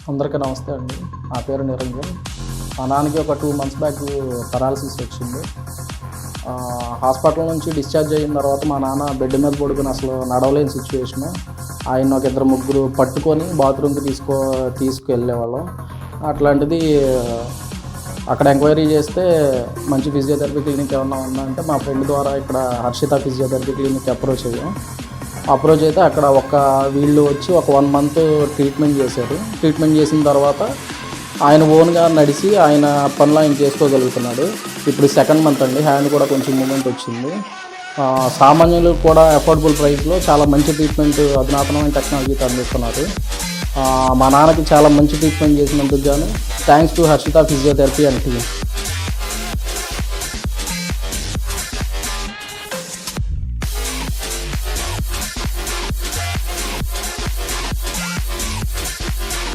అందరికీ నమస్తే అండి. నా పేరు నిరంజన్. మా నాన్నకి ఒక 2 మంత్స్ బ్యాక్ పెరాలసిస్ వచ్చింది. హాస్పిటల్ నుంచి డిశ్చార్జ్ అయిన తర్వాత మా నాన్న బెడ్ మీద పడుకొని అసలు నడవలేని సిచ్యువేషను. ఆయన ఒక ఇద్దరు ముగ్గురు పట్టుకొని బాత్రూమ్కి తీసుకెళ్ళేవాళ్ళం. అట్లాంటిది అక్కడ ఎంక్వైరీ చేస్తే మంచి ఫిజియోథెరపీ క్లినిక్ ఏమన్నా ఉందంటే మా ఫ్రెండ్ ద్వారా ఇక్కడ హర్షిత ఫిజియోథెరపీ క్లినిక్ అప్రోచ్ అయితే అక్కడ వీళ్ళు వచ్చి ఒక 1 మంత్ ట్రీట్మెంట్ చేశారు. ట్రీట్మెంట్ చేసిన తర్వాత ఆయన ఓన్గా నడిచి ఆయన పనులు ఆయన చేసుకోగలుగుతున్నాడు. ఇప్పుడు 2nd మంత్ అండి. హ్యాండ్ కూడా కొంచెం మూమెంట్ వచ్చింది. సామాన్యులకు కూడా అఫోర్డబుల్ ప్రైస్లో చాలా మంచి ట్రీట్మెంట్, అధునాతనమైన టెక్నాలజీతో అందిస్తున్నారు. మా నాన్నకి చాలా మంచి ట్రీట్మెంట్ చేసినందుకు గాను thanks to Harshita physiotherapy and team.